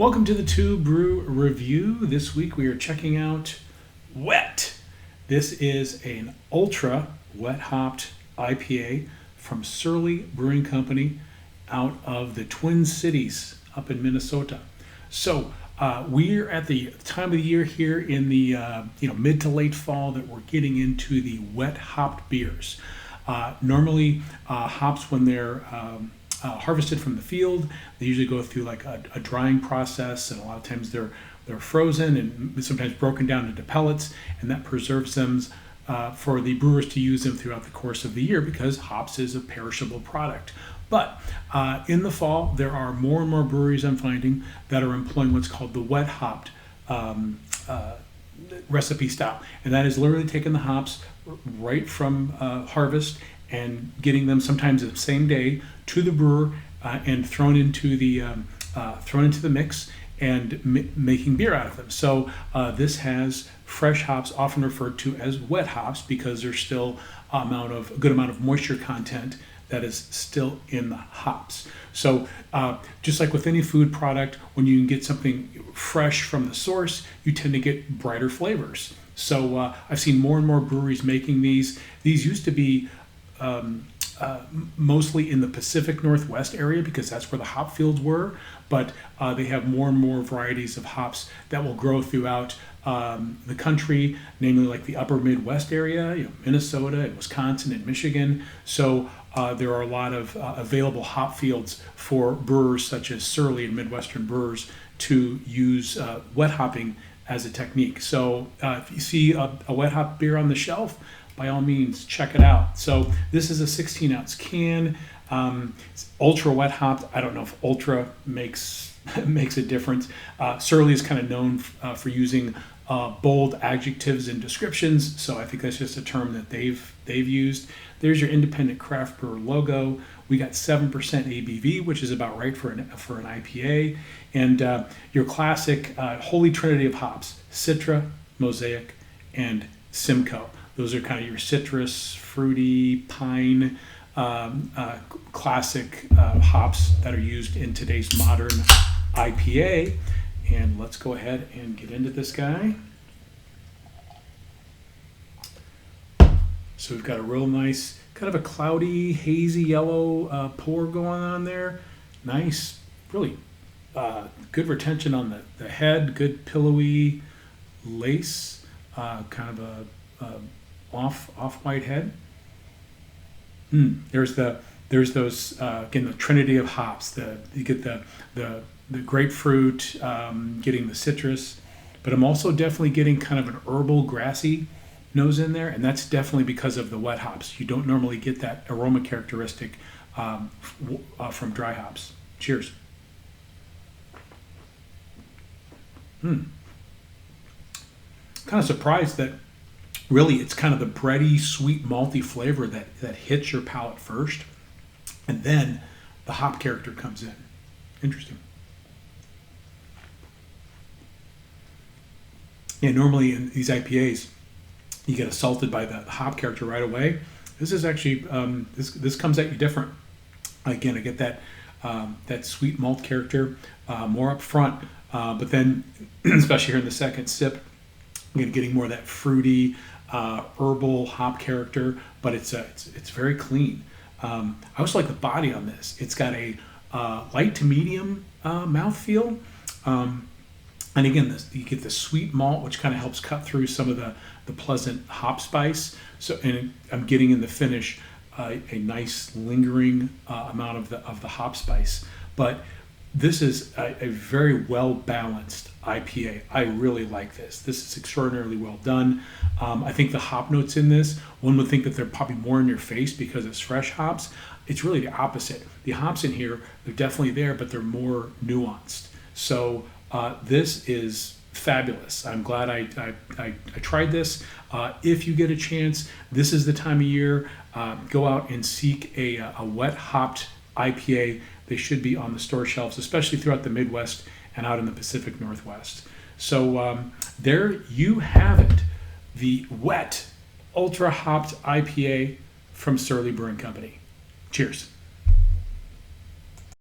Welcome to the TUE Brew Review. This week we are checking out Wet. This is an ultra wet hopped IPA from Surly Brewing Company out of the Twin Cities up in Minnesota. So we're at the time of the year here in the mid to late fall that we're getting into the wet hopped beers. Normally hops, when they're harvested from the field, they usually go through like a drying process, and a lot of times they're frozen and sometimes broken down into pellets, and that preserves them for the brewers to use them throughout the course of the year, because hops is a perishable product. But in the fall, there are more and more breweries, I'm finding, that are employing what's called the wet hopped recipe style, and that is literally taking the hops right from harvest and getting them sometimes the same day to the brewer and thrown into the mix and making beer out of them. So this has fresh hops, often referred to as wet hops, because there's still a good amount of moisture content that is still in the hops. So just like with any food product, when you can get something fresh from the source, you tend to get brighter flavors. So I've seen more and more breweries making these. These used to be mostly in the Pacific Northwest area, because that's where the hop fields were, but they have more and more varieties of hops that will grow throughout the country, namely like the upper Midwest area, Minnesota and Wisconsin and Michigan. So there are a lot of available hop fields for brewers such as Surly and Midwestern brewers to use wet hopping as a technique. So if you see a wet hop beer on the shelf, by all means, check it out. So this is a 16-ounce can. It's ultra wet hopped. I don't know if ultra makes a difference. Surly is kind of known for using bold adjectives and descriptions, so I think that's just a term that they've used. There's your independent craft brewer logo. We got 7% ABV, which is about right for an IPA, and your classic holy trinity of hops: Citra, Mosaic, and Simcoe. Those are kind of your citrus, fruity, pine, classic hops that are used in today's modern IPA. And let's go ahead and get into this guy. So we've got a real nice, kind of a cloudy, hazy yellow pour going on there. Nice, really good retention on the head, good pillowy lace, kind of a off-white head. There's those again, the trinity of hops. You get the grapefruit, getting the citrus, but I'm also definitely getting kind of an herbal, grassy nose in there, and that's definitely because of the wet hops. You don't normally get that aroma characteristic from dry hops. Cheers. Kind of surprised that really it's kind of the bready, sweet, malty flavor that hits your palate first, and then the hop character comes in. Interesting. Yeah, normally in these IPAs, you get assaulted by the hop character right away. This is actually, this comes at you different. Again, I get that sweet malt character more up front, but then, especially here in the second sip, again, getting more of that fruity, herbal hop character, but it's very clean. I also like the body on this. It's got a light to medium mouthfeel, and again, you get the sweet malt, which kind of helps cut through some of the pleasant hop spice. So, and I'm getting in the finish a nice lingering amount of the hop spice. But this is a very well balanced IPA. I really like this. This is extraordinarily well done. I think the hop notes in this, one would think that they're probably more in your face because it's fresh hops. It's really the opposite. The hops in here, they're definitely there, but they're more nuanced. So this is fabulous. I'm glad I tried this. If you get a chance, this is the time of year. Go out and seek a wet hopped IPA. They should be on the store shelves, especially throughout the Midwest and out in the Pacific Northwest. So there you have it, the wet, ultra hopped IPA from Surly Brewing Company. Cheers.